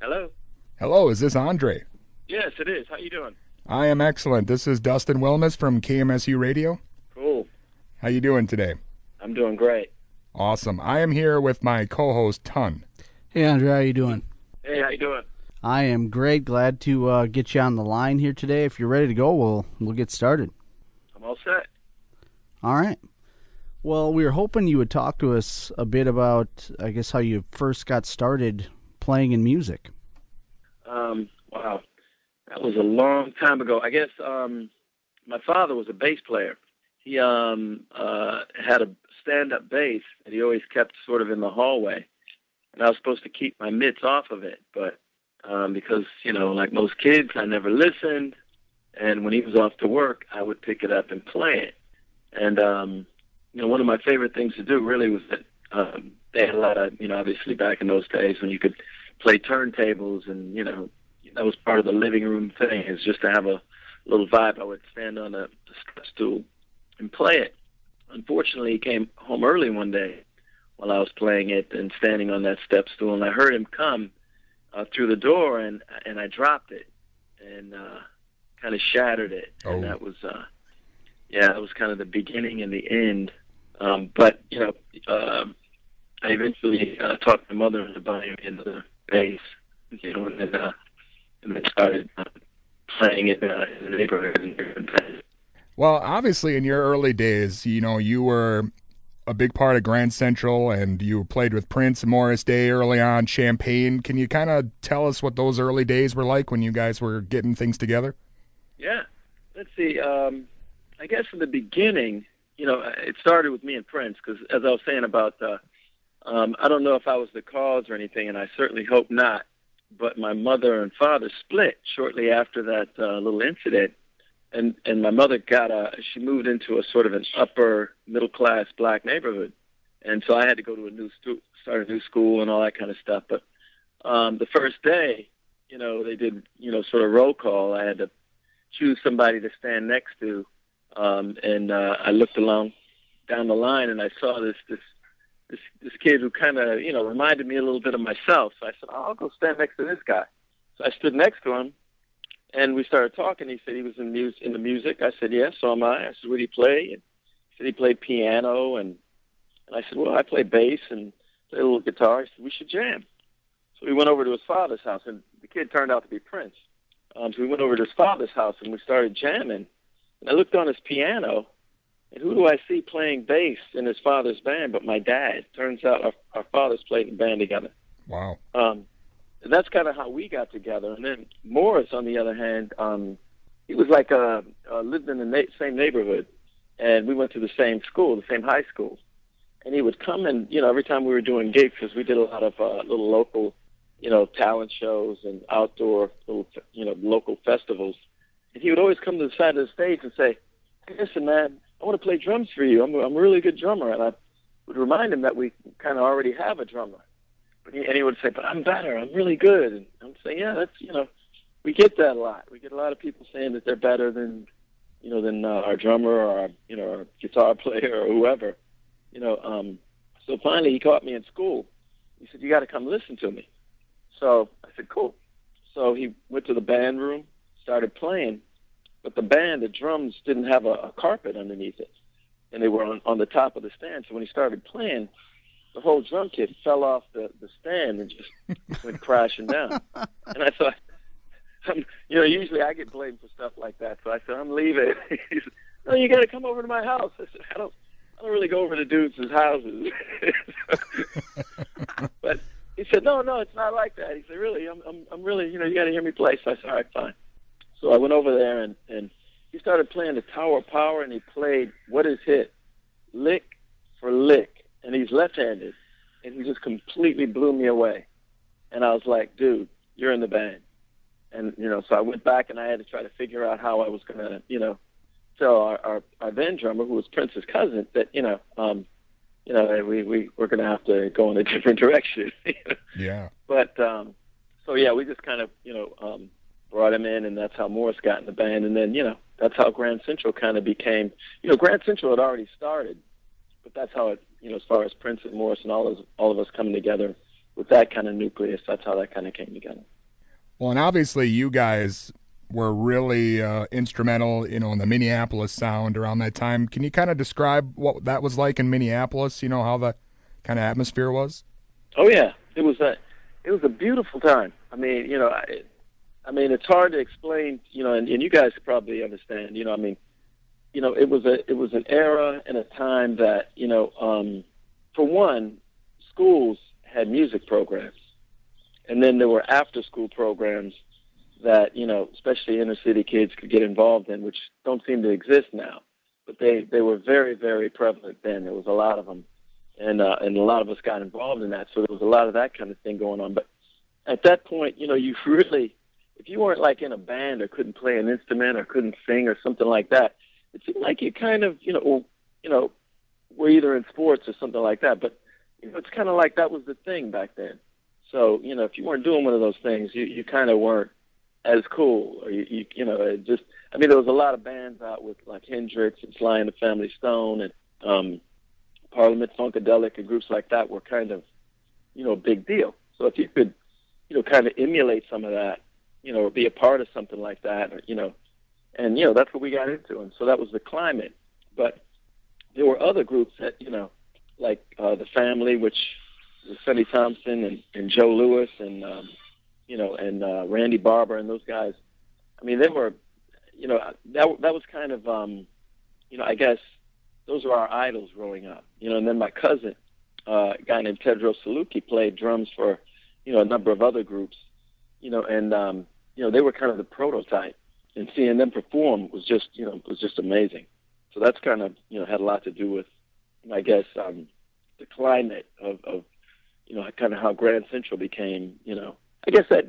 Hello? Hello, is this André? Yes, it is. How you doing? I am excellent. This is Dustin Wilmus from KMSU Radio. Cool. How you doing today? I'm doing great. Awesome. I am here with my co-host, Ton. Hey, André, how you doing? Hey, how you doing? I am great. Glad to get you on the line here today. If you're ready to go, we'll get started. I'm all set. All right. Well, we were hoping you would talk to us a bit about, I guess, how you first got started playing in music. Wow. That was a long time ago. I guess my father was a bass player. He had a stand-up bass that he always kept sort of in the hallway. And I was supposed to keep my mitts off of it, but because, like most kids, I never listened. And when he was off to work, I would pick it up and play it. And, one of my favorite things to do really was that they had a lot of, obviously back in those days when you could play turntables and, that was part of the living room thing, is just to have a little vibe. I would stand on a step stool and play it. Unfortunately, he came home early one day while I was playing it and standing on that step stool, and I heard him come through the door, and I dropped it and kind of shattered it. Oh. And that was, that was kind of the beginning and the end. But I eventually talked my mother into buying me into the bass, and then started playing it in the neighborhood. Well, obviously, in your early days, you were a big part of Grand Central, and you played with Prince and Morris Day early on, Champagne. Can you kind of tell us what those early days were like when you guys were getting things together? Yeah. Let's see. I guess in the beginning, it started with me and Prince, because as I was saying about, I don't know if I was the cause or anything, and I certainly hope not, but my mother and father split shortly after that little incident. And my mother she moved into a sort of an upper middle class black neighborhood. And so I had to go to start a new school and all that kind of stuff. But the first day, they did, sort of roll call. I had to choose somebody to stand next to. And I looked down the line, and I saw this kid who kind of, reminded me a little bit of myself. So I said, I'll go stand next to this guy. So I stood next to him, and we started talking. He said he was in the music. I said, yeah, so am I. I said, what do you play? And he said he played piano. And I said, well, I play bass and play a little guitar. He said, we should jam. So we went over to his father's house, and the kid turned out to be Prince. So we went over to his father's house, and we started jamming. And I looked on his piano, and who do I see playing bass in his father's band but my dad? Turns out our fathers played in a band together. Wow. And that's kind of how we got together. And then Morris, on the other hand, he was like lived in the same neighborhood, and we went to the same school, the same high school. And he would come and, every time we were doing gigs, because we did a lot of little local, talent shows and outdoor little, local festivals. And he would always come to the side of the stage and say, hey, listen, man, I want to play drums for you. I'm a really good drummer. And I would remind him that we kind of already have a drummer. But he would say, but I'm better. I'm really good. And I'm saying, yeah, that's, we get that a lot. We get a lot of people saying that they're better than our drummer or our guitar player or whoever. So finally he caught me in school. He said, you got to come listen to me. So I said, cool. So he went to the band room, started playing, but the drums didn't have a carpet underneath it, and they were on the top of the stand. So when he started playing, the whole drum kit fell off the stand and just went crashing down. And I thought, usually I get blamed for stuff like that. So I said, I'm leaving. He said, no, you got to come over to my house. I said, I don't really go over to dudes' houses. But he said, no, it's not like that. He said, really, I'm really, you got to hear me play. So I said, all right, fine. So I went over there, and he started playing the Tower of Power, and he played What Is Hit, lick for lick, and he's left-handed, and he just completely blew me away. And I was like, dude, you're in the band. And, so I went back, and I had to try to figure out how I was going to, tell our then drummer, who was Prince's cousin, that, we we're going to have to go in a different direction. Yeah. But, we just kind of, brought him in, and that's how Morris got in the band. And then, that's how Grand Central kind of became, Grand Central had already started, but that's how it, as far as Prince and Morris and all of us coming together with that kind of nucleus, that's how that kind of came together. Well, and obviously you guys were really instrumental, in the Minneapolis sound around that time. Can you kind of describe what that was like in Minneapolis? How the kind of atmosphere was? Oh yeah, it was a beautiful time. I mean, it's hard to explain, and you guys probably understand. It was an era and a time that, for one, schools had music programs, and then there were after-school programs that, especially inner-city kids could get involved in, which don't seem to exist now. But they were very, very prevalent then. There was a lot of them, and a lot of us got involved in that. So there was a lot of that kind of thing going on. But at that point, you really, if you weren't like in a band or couldn't play an instrument or couldn't sing or something like that, it seemed like you kind of, were either in sports or something like that. But, it's kind of like that was the thing back then. So, if you weren't doing one of those things, you kind of weren't as cool. Or there was a lot of bands out with like Hendrix and Sly and the Family Stone and Parliament Funkadelic and groups like that were kind of, a big deal. So if you could, kind of emulate some of that, or be a part of something like that, or, and, that's what we got into. And so that was the climate. But there were other groups that, like The Family, which was Sonny Thompson and Joe Lewis and, and Randy Barber and those guys. I mean, they were, that was kind of, I guess those were our idols growing up. And then my cousin, a guy named Tedros Saluki, played drums for, a number of other groups, and, they were kind of the prototype. And seeing them perform was just amazing. So that's kind of, had a lot to do with, I guess, the climate of kind of how Grand Central became, I guess that,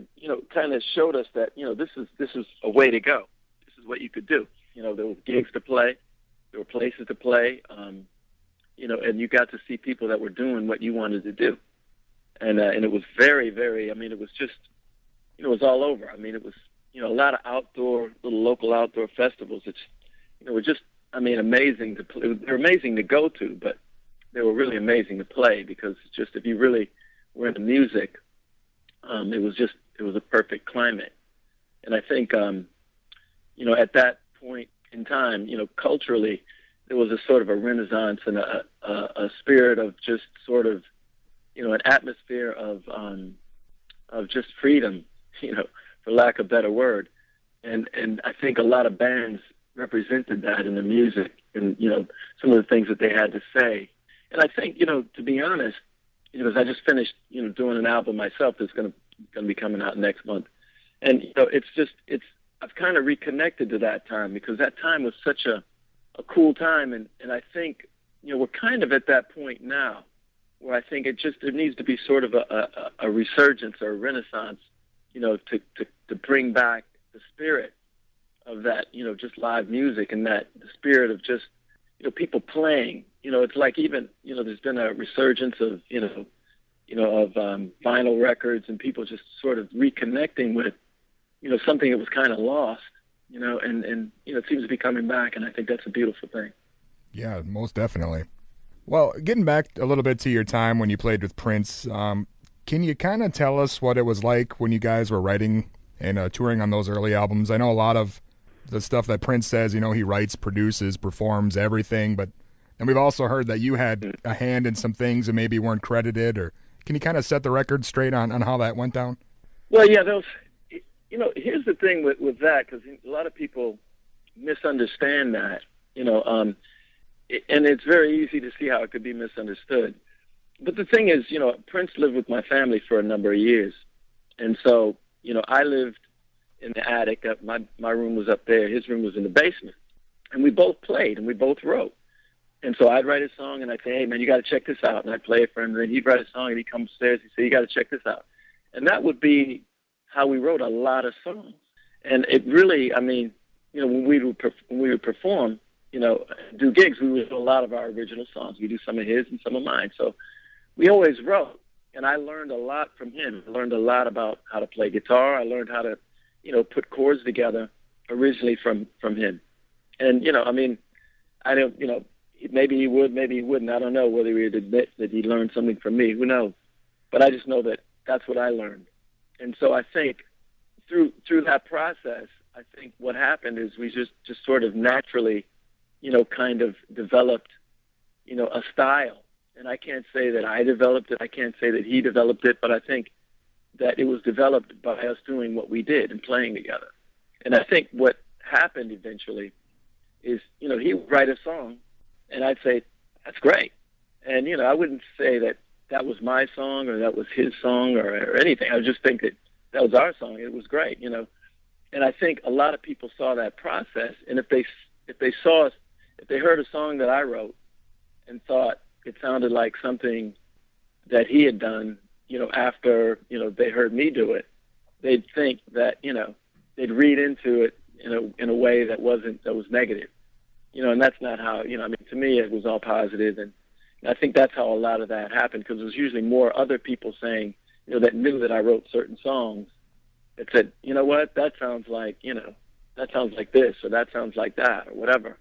kind of showed us that, this is a way to go. This is what you could do. There was gigs to play. There were places to play, and you got to see people that were doing what you wanted to do. And it was very, very, it was just, it was all over. It was, a lot of little local outdoor festivals. Were just, amazing to play. They're amazing to go to, but they were really amazing to play because just if you really were into music, it was a perfect climate. And I think, at that point in time, culturally, there was a sort of a renaissance and a spirit of just sort of, an atmosphere of just freedom, for lack of a better word. And I think a lot of bands represented that in the music and, some of the things that they had to say. And I think, to be honest, because I just finished, doing an album myself that's going to be coming out next month. And, I've kind of reconnected to that time because that time was such a cool time. And I think, we're kind of at that point now where I think there needs to be sort of a resurgence or a renaissance, to bring back the spirit of that, just live music and that the spirit of just, people playing. It's like even, there's been a resurgence of, of vinyl records and people just sort of reconnecting with, something that was kind of lost, and it seems to be coming back, and I think that's a beautiful thing. Yeah, most definitely. Well, getting back a little bit to your time when you played with Prince, can you kind of tell us what it was like when you guys were writing and touring on those early albums? I know a lot of the stuff that Prince says, he writes, produces, performs, everything, and we've also heard that you had a hand in some things that maybe weren't credited, or can you kind of set the record straight on how that went down? Well, yeah, here's the thing with that, because a lot of people misunderstand that, and it's very easy to see how it could be misunderstood. But the thing is, Prince lived with my family for a number of years. And so, I lived in the attic. My room was up there. His room was in the basement. And we both played and we both wrote. And so I'd write a song and I'd say, hey, man, you got to check this out. And I'd play it for him. And then he'd write a song and he'd come upstairs and he'd say, you got to check this out. And that would be how we wrote a lot of songs. And it really, when we would perform, do gigs, we would do a lot of our original songs. We do some of his and some of mine. So we always wrote. And I learned a lot from him. I learned a lot about how to play guitar. I learned how to, put chords together originally from him. And, I don't, maybe he would, maybe he wouldn't. I don't know whether he would admit that he learned something from me. Who knows? but I just know that that's what I learned. And so I think through that process, I think what happened is we just sort of naturally, kind of developed, a style. And I can't say that I developed it. I can't say that he developed it, but I think that it was developed by us doing what we did and playing together. And I think what happened eventually is, he would write a song, and I'd say, that's great. And, I wouldn't say that was my song or that was his song or anything. I would just think that was our song. It was great, And I think a lot of people saw that process, and if they heard a song that I wrote and thought it sounded like something that he had done, after, they heard me do it, they'd think that, they'd read into it in a way that was negative, and that's not how, to me it was all positive, and I think that's how a lot of that happened, because it was usually more other people saying, that knew that I wrote certain songs that said, you know what, that sounds like this, or that sounds like that, or whatever,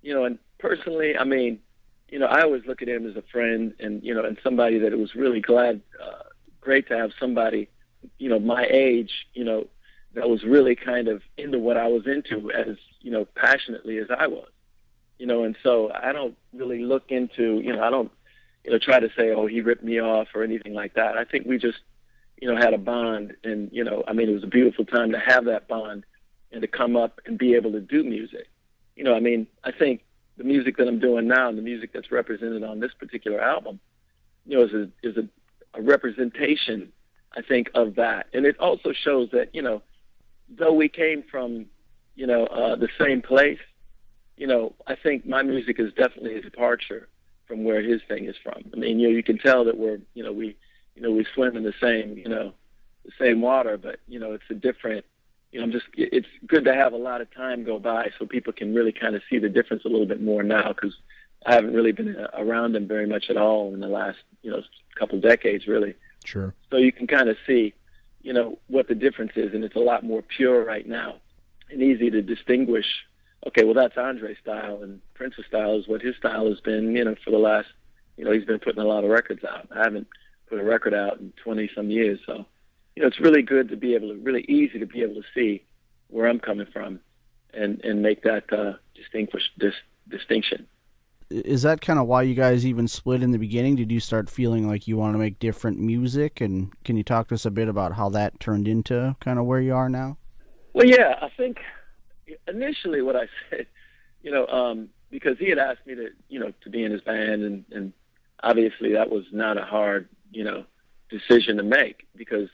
and personally, I always look at him as a friend, and and somebody that it was really great to have somebody, my age, that was really kind of into what I was into as, passionately as I was, and so I don't really look into, I don't, try to say, oh, he ripped me off or anything like that. I think we just, had a bond, and, it was a beautiful time to have that bond and to come up and be able to do music. I think the music that I'm doing now and the music that's represented on this particular album, is a representation, I think, of that. And it also shows that, though we came from, the same place, I think my music is definitely a departure from where his thing is from. You can tell that we're, we swim in the same water, but, it's a different, it's good to have a lot of time go by so people can really kind of see the difference a little bit more now, because I haven't really been around him very much at all in the last, couple decades, really. Sure. So you can kind of see, what the difference is, and it's a lot more pure right now and easy to distinguish. Okay, well, that's Andre's style, and Prince's style is what his style has been, for the last, he's been putting a lot of records out. I haven't put a record out in 20-some years, so, it's really good to be able to, really easy to be able to see where I'm coming from and make that distinction. Is that kind of why you guys even split in the beginning? Did you start feeling like you want to make different music? And can you talk to us a bit about how that turned into kind of where you are now? Well, yeah, I think initially what I said, because he had asked me to be in his band, and obviously that was not a hard, decision to make, because,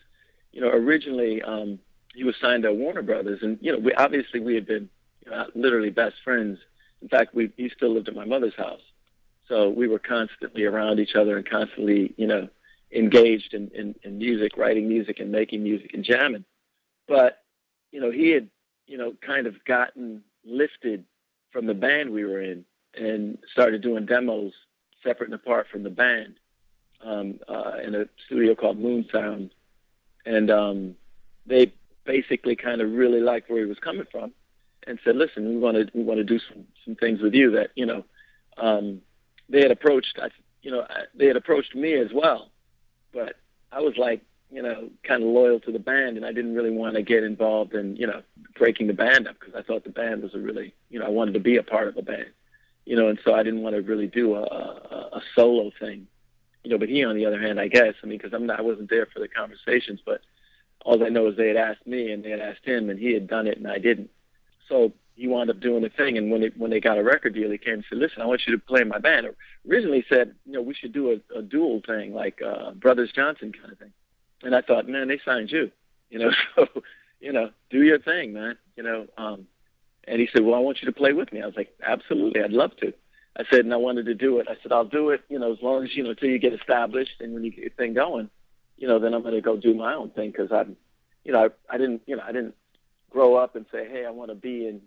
originally he was signed to Warner Brothers, and, we had been literally best friends. In fact, he still lived at my mother's house. So we were constantly around each other and constantly, engaged in music, writing music and making music and jamming. But, he had, kind of gotten lifted from the band we were in and started doing demos separate and apart from the band in a studio called Moon Sound. And they basically kind of really liked where he was coming from and said, listen, we want to do some things with you that, they had approached me as well, but I was like, kind of loyal to the band, and I didn't really want to get involved in, breaking the band up, because I thought the band was I wanted to be a part of a band, and so I didn't want to really do a solo thing, but he, on the other hand, I guess, because I wasn't there for the conversations, but all I know is they had asked me and they had asked him, and he had done it and I didn't. So he wound up doing the thing, and when they got a record deal, he came and said, listen, I want you to play in my band. Originally said, we should do a dual thing, like Brothers Johnson kind of thing. And I thought, man, they signed you, so, do your thing, man, and he said, well, I want you to play with me. I was like, absolutely, I'd love to. I said, and I wanted to do it. I said, I'll do it, as long as, until you get established, and when you get your thing going, then I'm going to go do my own thing, because I didn't grow up and say, hey, I want to be in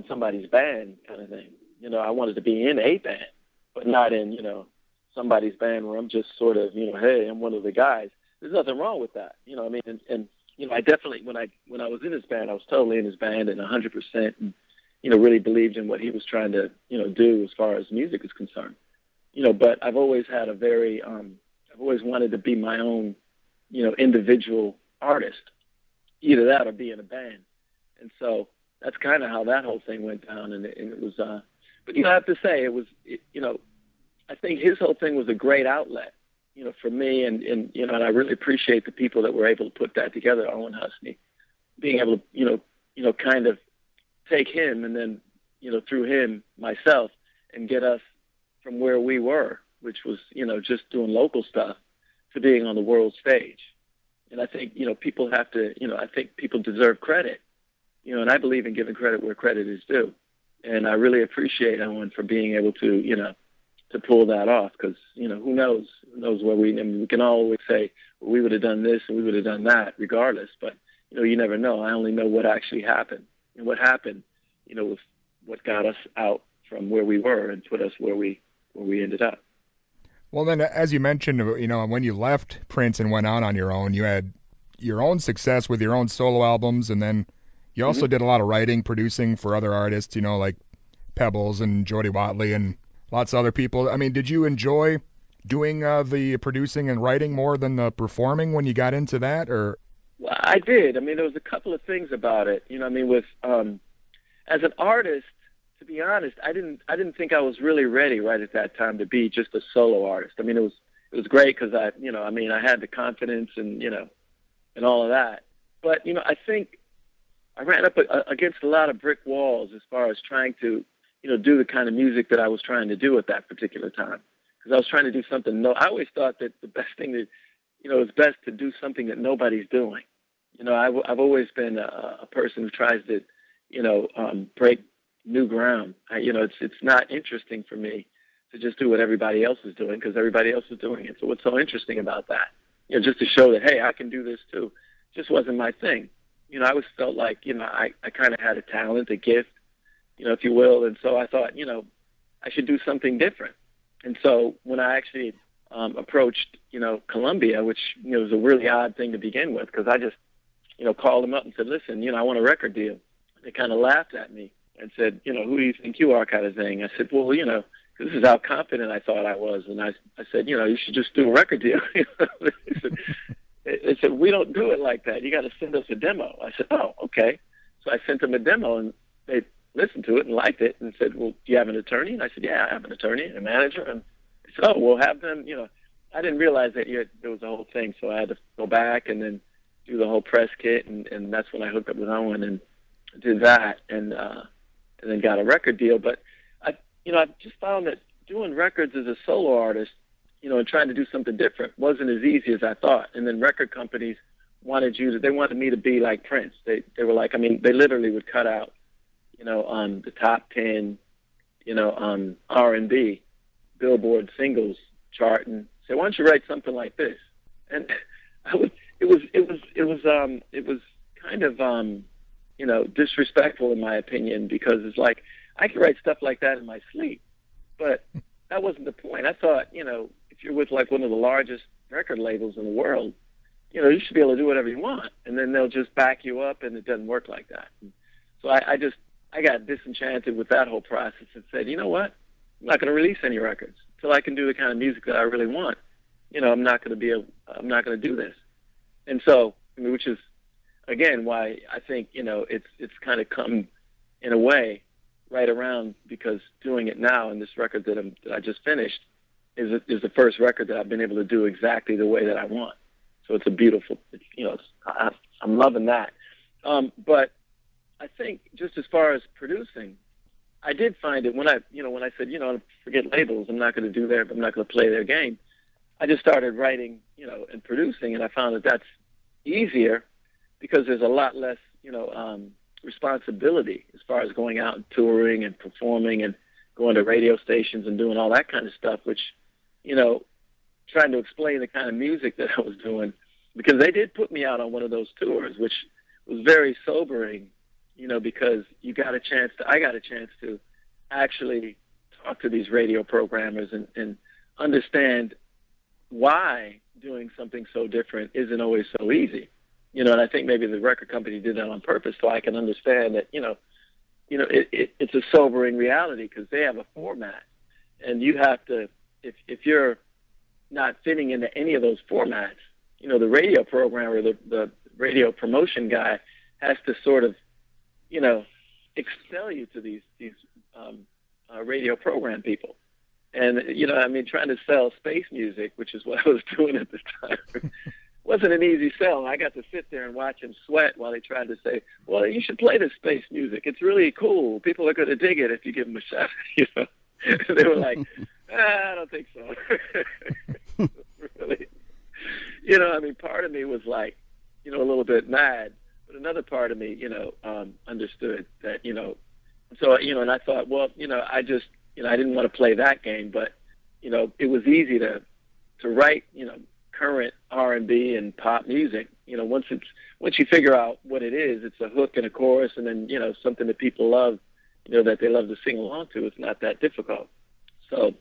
somebody's band kind of thing. I wanted to be in a band, but not in, somebody's band where I'm just sort of, hey, I'm one of the guys. There's nothing wrong with that, and I definitely, when I was in his band, I was totally in his band and 100%, and, really believed in what he was trying to, do as far as music is concerned, but I've always had a very, I've always wanted to be my own, individual artist, either that or be in a band. And so that's kind of how that whole thing went down. And it was, but I have to say I think his whole thing was a great outlet, for me. And I really appreciate the people that were able to put that together. Owen Husney, being able to, kind of take him and then, through him, myself, and get us from where we were, which was, just doing local stuff, to being on the world stage. And I think, people have to, I think people deserve credit, and I believe in giving credit where credit is due. And I really appreciate Owen for being able to, to pull that off, because, who knows where we can always say, well, we would have done this and we would have done that regardless. But, you never know. I only know what actually happened. And what happened, was what got us out from where we were and put us where we ended up. Well, then, as you mentioned, when you left Prince and went out on your own, you had your own success with your own solo albums, and then you also did a lot of writing, producing for other artists, like Pebbles and Jody Watley and lots of other people. I mean, did you enjoy doing the producing and writing more than the performing when you got into that, or? Well, I did. I mean, there was a couple of things about it. With as an artist, to be honest, I didn't think I was really ready right at that time to be just a solo artist. I mean, it was great because I had the confidence and and all of that. But I think I ran up against a lot of brick walls as far as trying to do the kind of music that I was trying to do at that particular time, because I was trying to do something. No, I always thought that the best thing that it's best to do something that nobody's doing. I've always been a person who tries to break new ground. It's not interesting for me to just do what everybody else is doing, because everybody else is doing it. So what's so interesting about that? Just to show that, hey, I can do this too. Just wasn't my thing. I always felt like, I kind of had a talent, a gift, if you will. And so I thought, I should do something different. And so when I actually approached, Columbia, which, was a really odd thing to begin with, because I just, called them up and said, listen, I want a record deal. They kind of laughed at me and said, who do you think you are, kind of thing. I said, well, this is how confident I thought I was. And I said, you should just do a record deal. They said, we don't do it like that. You got to send us a demo. I said, oh, okay. So I sent them a demo, and they listened to it and liked it and said, well, do you have an attorney? And I said, yeah, I have an attorney and a manager. And they said, oh, we'll have them, I didn't realize that there was a whole thing. So I had to go back and then do the whole press kit. And that's when I hooked up with Owen and did that and then got a record deal. But I just found that doing records as a solo artist, and trying to do something different wasn't as easy as I thought. And then record companies wanted me to be like Prince. They were like, they literally would cut out, the top 10, R&B Billboard singles chart and say, why don't you write something like this? And it was kind of, disrespectful in my opinion, because it's like, I could write stuff like that in my sleep, but that wasn't the point. I thought, if you're with like one of the largest record labels in the world, you should be able to do whatever you want, and then they'll just back you up, and it doesn't work like that. So I got disenchanted with that whole process and said, you know what? I'm not going to release any records until I can do the kind of music that I really want. I'm not going to do this. And so, which is, again, why I think, it's kind of come in a way right around, because doing it now, and this record that I just finished is the first record that I've been able to do exactly the way that I want. So it's a beautiful, I'm loving that. But I think just as far as producing, I did find it when I said, forget labels, I'm not going to do their, I'm not going to play their game. I just started writing, and producing, and I found that that's easier because there's a lot less, responsibility as far as going out and touring and performing and going to radio stations and doing all that kind of stuff, which, trying to explain the kind of music that I was doing, because they did put me out on one of those tours, which was very sobering, because I got a chance to actually talk to these radio programmers and understand why doing something so different isn't always so easy. And I think maybe the record company did that on purpose so I can understand that, it's a sobering reality, because they have a format, and you have to, if you're, not fitting into any of those formats. You know, the radio programmer, the radio promotion guy has to sort of, you know, expel you to these radio program people. And, you know, I mean, trying to sell space music, which is what I was doing at the time, wasn't an easy sell. I got to sit there and watch him sweat while they tried to say, well, you should play this space music. It's really cool. People are going to dig it if you give them a shot. You know, they were like, I don't think so. Really. You know, I mean, part of me was like, you know, a little bit mad, but another part of me, you know, understood that, you know, so, you know, and I thought, well, you know, I just, you know, I didn't want to play that game, but, you know, it was easy to write, you know, current R&B and pop music. You know, once you figure out what it is, it's a hook and a chorus, and then, you know, something that people love, you know, that they love to sing along to. It's not that difficult. So,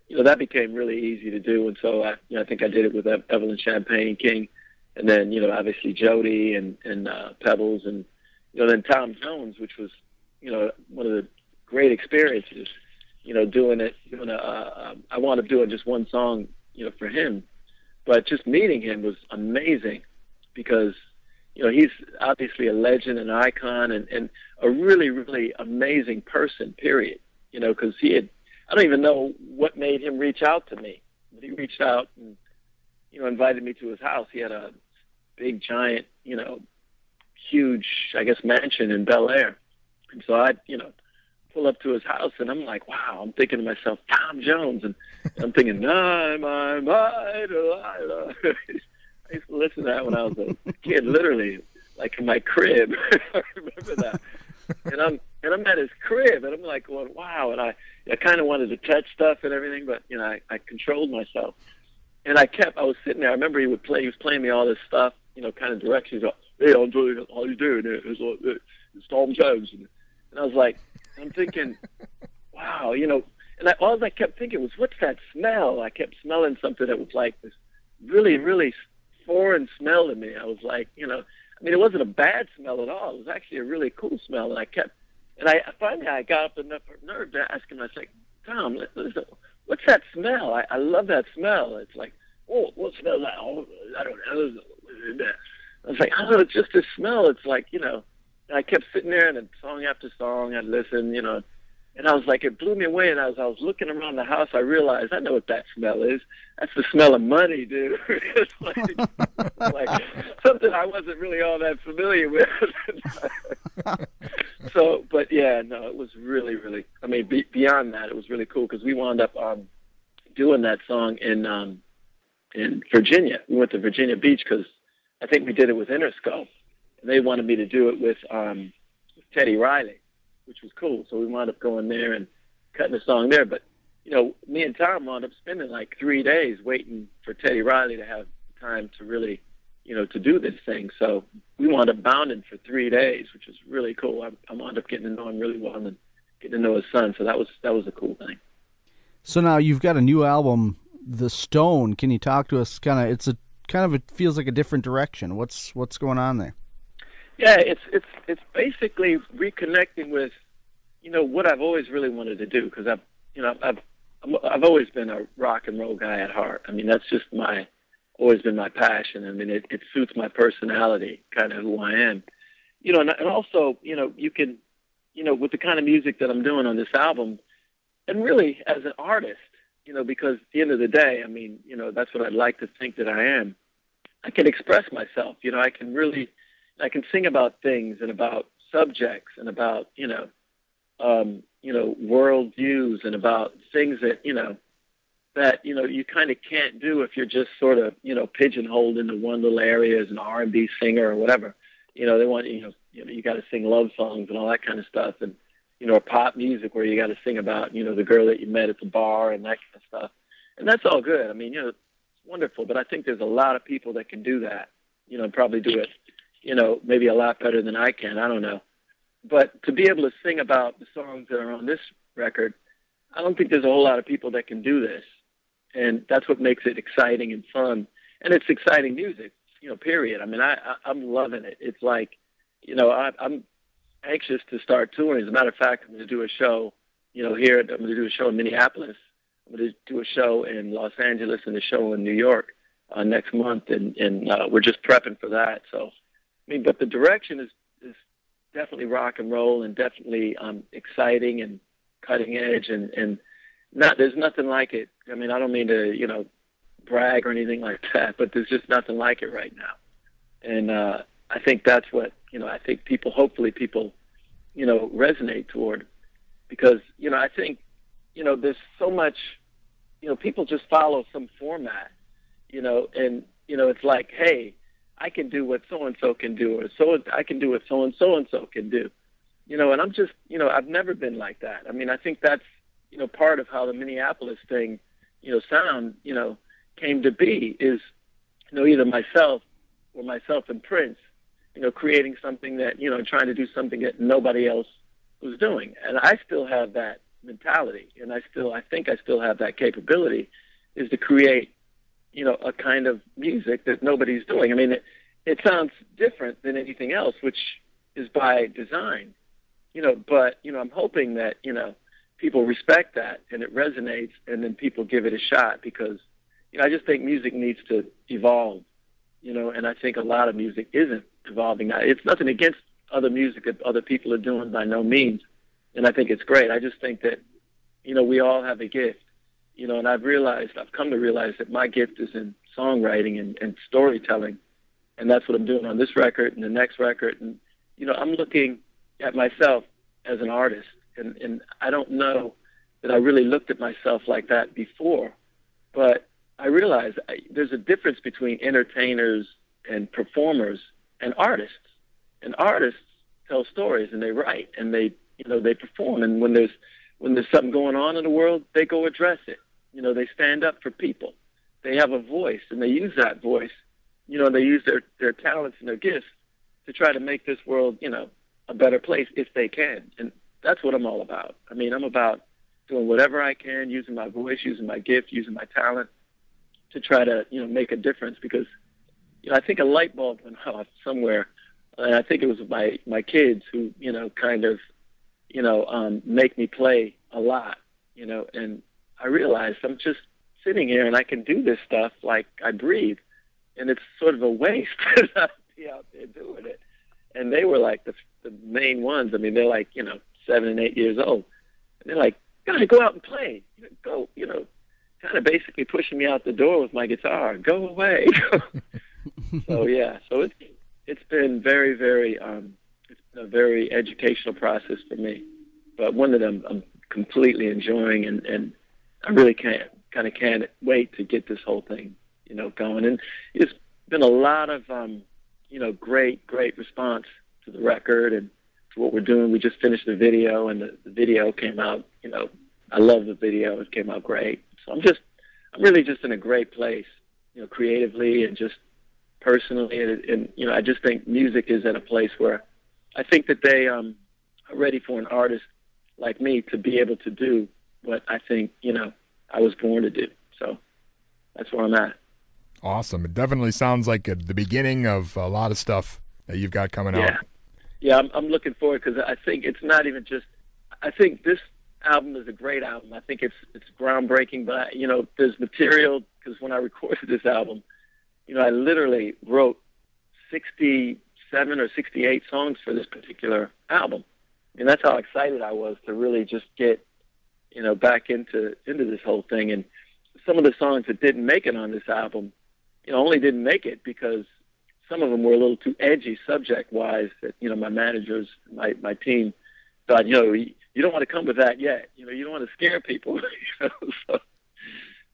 you know, that became really easy to do, and so I think I did it with Evelyn Champagne King, and then, you know, obviously Jody and Pebbles, and, you know, then Tom Jones, which was, you know, one of the great experiences. You know, I wound up doing just one song, you know, for him, but just meeting him was amazing because, you know, he's obviously a legend, an icon, and a really, really amazing person, period. You know, because I don't even know what made him reach out to me, but he reached out and, you know, invited me to his house. He had a big, giant, you know, huge, I guess, mansion in Bel Air. And so I, you know, pull up to his house, and I'm like, wow, I'm thinking to myself, Tom Jones, and I'm thinking, my Delilah. I used to listen to that when I was a kid, literally, like in my crib. I remember that. And I'm at his crib, and I'm like going, wow, and I kind of wanted to touch stuff and everything, but, you know, I controlled myself. And I was sitting there. I remember he was playing me all this stuff, you know, kind of directions. Hey, André, how you doing? It's Tom Jones. And I was like, I'm thinking, wow, you know, and all I kept thinking was, what's that smell? I kept smelling something that was like this really, really foreign smell to me. I was like, you know, I mean, it wasn't a bad smell at all. It was actually a really cool smell. And I finally got up enough nerve to ask him. I was like, Tom, listen, what's that smell? I love that smell. It's like, oh, what smell is that? Oh, I don't know. I was like, oh, it's just a smell. It's like, you know. And I kept sitting there, and song after song, I'd listen, you know, and I was like, it blew me away. And as I was looking around the house, I realized, I know what that smell is. That's the smell of money, dude. It's like something I wasn't really all that familiar with. So, but yeah, no, it was really, really, I mean, beyond that, it was really cool because we wound up doing that song in Virginia. We went to Virginia Beach because I think we did it with Interscope. They wanted me to do it with Teddy Riley, which was cool. So we wound up going there and cutting a song there. But, you know, me and Tom wound up spending like 3 days waiting for Teddy Riley to have time to really, you know, to do this thing. So we wound up bounding for 3 days, which was really cool. I wound up getting to know him really well and getting to know his son. So that was a cool thing. So now you've got a new album, The Stone. Can you talk to us? It feels like a different direction. What's going on there? Yeah, it's basically reconnecting with, you know, what I've always really wanted to do because I've always been a rock and roll guy at heart. I mean, that's just always been my passion. I mean, it suits my personality, kind of who I am, you know, and also, you know, you can, you know, with the kind of music that I'm doing on this album, and really as an artist, you know, because at the end of the day, I mean, you know, that's what I'd like to think that I am. I can express myself, you know, I can sing about things and about subjects and about, you know, world views and about things that, you know, you kind of can't do if you're just sort of, you know, pigeonholed into one little area as an R&B singer or whatever. You know, they want, you got to sing love songs and all that kind of stuff. And, you know, pop music where you got to sing about, you know, the girl that you met at the bar and that kind of stuff. And that's all good. I mean, you know, it's wonderful, but I think there's a lot of people that can do that, you know, and probably do it, you know, maybe a lot better than I can. I don't know. But to be able to sing about the songs that are on this record, I don't think there's a whole lot of people that can do this. And that's what makes it exciting and fun. And it's exciting music, you know, period. I mean, I'm loving it. It's like, you know, I'm anxious to start touring. As a matter of fact, I'm going to do a show, you know, I'm going to do a show in Minneapolis. I'm going to do a show in Los Angeles and a show in New York next month, and we're just prepping for that. So, I mean, but the direction is definitely rock and roll, and definitely exciting and cutting edge, and there's nothing like it. I mean, I don't mean to, brag or anything like that, but there's just nothing like it right now. And I think that's what, I think hopefully people, resonate toward, because, I think, there's so much, people just follow some format, and, it's like, hey, I can do what so-and-so can do, or I can do what so-and-so can do, and I'm just, I've never been like that. I mean, I think that's, part of how the Minneapolis thing, sound, came to be is, either myself and Prince, creating something that, trying to do something that nobody else was doing. And I still have that mentality, and I think I still have that capability, is to create, a kind of music that nobody's doing. I mean, it sounds different than anything else, which is by design, but, I'm hoping that, people respect that and it resonates, and then people give it a shot, because, I just think music needs to evolve, and I think a lot of music isn't evolving now. It's nothing against other music that other people are doing, by no means, and I think it's great. I just think that, we all have a gift, and I've come to realize that my gift is in songwriting and storytelling, and that's what I'm doing on this record and the next record. And, I'm looking at myself as an artist, and I don't know that I really looked at myself like that before, but I realize there's a difference between entertainers and performers and artists. And artists tell stories, and they write, and they perform. And when there's something going on in the world, they go address it. They stand up for people. They have a voice, and they use that voice. They use their talents and their gifts to try to make this world, a better place if they can. And that's what I'm all about. I mean, I'm about doing whatever I can, using my voice, using my gift, using my talent to try to, make a difference, because, I think a light bulb went off somewhere, and I think it was my kids who, kind of, make me play a lot, and I realized I'm just sitting here and I can do this stuff like I breathe, and it's sort of a waste to not be out there doing it. And they were like the main ones. I mean, they're like, 7 and 8 years old, and they're like, gotta go out and play, go, kind of basically pushing me out the door with my guitar. Go away. So yeah, so it's been very, very it's been a very educational process for me, but one that I'm completely enjoying, and I really can't wait to get this whole thing, going. And it's been a lot of great response to the record and to what we're doing. We just finished the video, and the video came out. I love the video. It came out great. So I'm really just in a great place, creatively and just personally. And I just think music is at a place where I think that they are ready for an artist like me to be able to do what I think, I was born to do. So that's where I'm at. Awesome. It definitely sounds like the beginning of a lot of stuff that you've got coming out. Yeah, I'm looking forward, because I think it's not even just, I think this album is a great album. I think it's groundbreaking, but there's material, because when I recorded this album, I literally wrote 67 or 68 songs for this particular album. And that's how excited I was to really just get, back into this whole thing. And some of the songs that didn't make it on this album, only didn't make it because some of them were a little too edgy subject-wise that, my managers, my team thought, you don't want to come with that yet. You don't want to scare people. So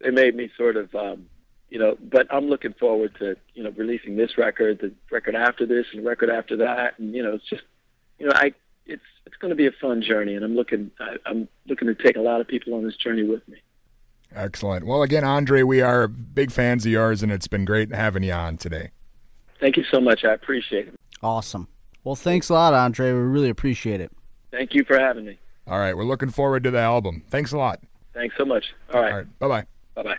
they made me sort of, but I'm looking forward to, releasing this record, the record after this, and the record after that. And, it's just, it's going to be a fun journey, and I'm looking to take a lot of people on this journey with me. Excellent. Well, again, André, we are big fans of yours, and it's been great having you on today. Thank you so much. I appreciate it. Awesome. Well, thanks a lot, André. We really appreciate it. Thank you for having me. All right. We're looking forward to the album. Thanks a lot. Thanks so much. All right. Bye-bye. Bye-bye.